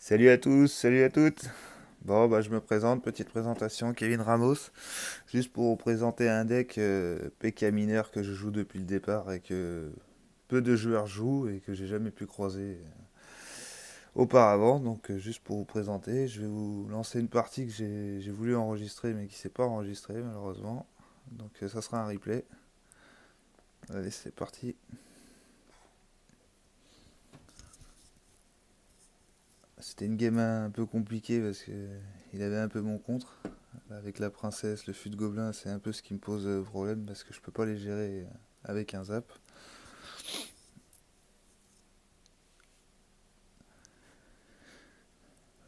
Salut à tous, salut à toutes. Bon, bah, je me présente, petite présentation, Kevin Ramos. Juste pour vous présenter un deck PK mineur que je joue depuis le départ et que peu de joueurs jouent et que j'ai jamais pu croiser auparavant. Donc, juste pour vous présenter, je vais vous lancer une partie que j'ai voulu enregistrer mais qui s'est pas enregistrée malheureusement. Donc, ça sera un replay. Allez, c'est parti. C'était une game un peu compliquée parce que il avait un peu mon contre. Avec la princesse, le fût de gobelin, c'est un peu ce qui me pose problème parce que je peux pas les gérer avec un zap.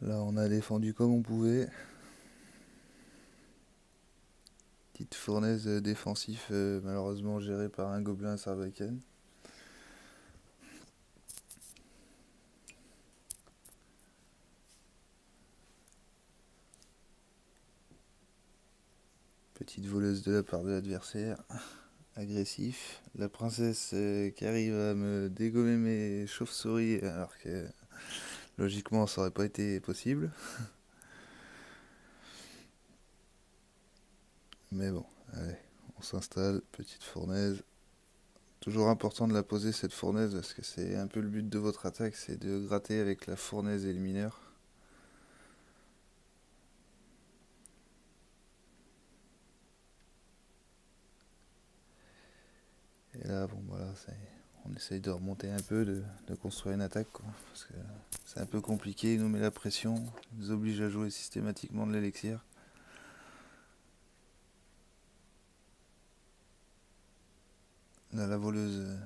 Là, on a défendu comme on pouvait. Petite fournaise défensif, malheureusement gérée par un gobelin sarbacane. Petite voleuse de la part de l'adversaire. Agressif. La princesse qui arrive à me dégommer mes chauves-souris alors que logiquement ça aurait pas été possible. Mais bon, allez, on s'installe, petite fournaise. Toujours important de la poser cette fournaise parce que c'est un peu le but de votre attaque, c'est de gratter avec la fournaise et le mineur. Et là, bon voilà, on essaye de remonter un peu, de construire une attaque, quoi, parce que c'est un peu compliqué, il nous met la pression, il nous oblige à jouer systématiquement de l'élixir. Là, la voleuse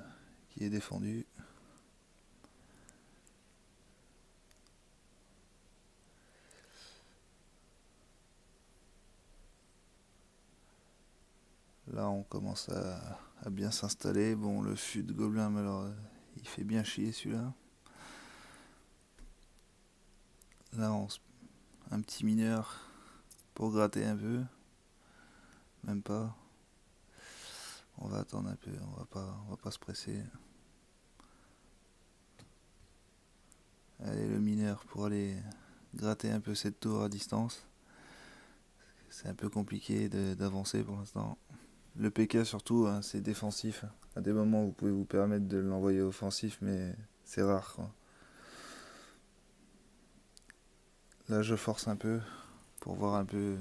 qui est défendue. Là, on commence à bien s'installer. Bon, le fût de gobelin, mais alors, il fait bien chier celui-là. Là, un petit mineur pour gratter un peu. Même pas. On va attendre un peu, on va pas se presser. Allez, le mineur pour aller gratter un peu cette tour à distance. C'est un peu compliqué d'avancer pour l'instant. Le PK surtout, hein, c'est défensif. À des moments, vous pouvez vous permettre de l'envoyer offensif, mais c'est rare, quoi. Là, je force un peu pour voir un peu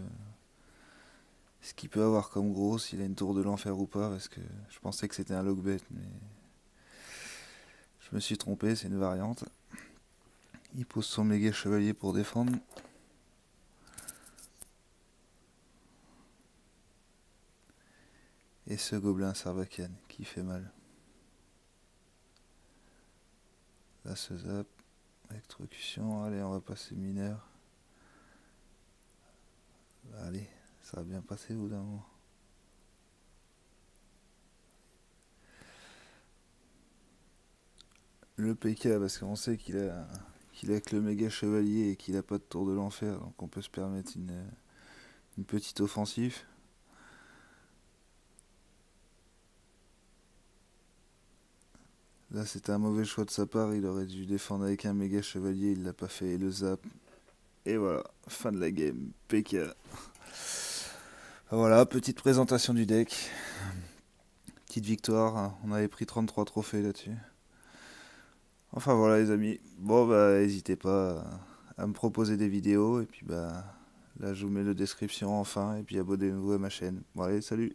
ce qu'il peut avoir comme gros, s'il a une tour de l'enfer ou pas, parce que je pensais que c'était un logbet, mais je me suis trompé, c'est une variante. Il pose son méga chevalier pour défendre. Et ce gobelin sarbacane qui fait mal. Là, ce zap, électrocution, allez, on va passer mineur. Allez, ça va bien passer au bout d'un moment. Le PK, parce qu'on sait qu'il a que le méga chevalier et qu'il a pas de tour de l'enfer, donc on peut se permettre une petite offensive. Là, c'était un mauvais choix de sa part, il aurait dû défendre avec un méga chevalier, il l'a pas fait, et le zap. Et voilà, fin de la game, PK. Voilà, petite présentation du deck. Petite victoire, hein. On avait pris 33 trophées là-dessus. Enfin voilà les amis, bon bah n'hésitez pas à me proposer des vidéos et puis bah là je vous mets la description enfin et puis abonnez-vous à ma chaîne. Bon allez salut.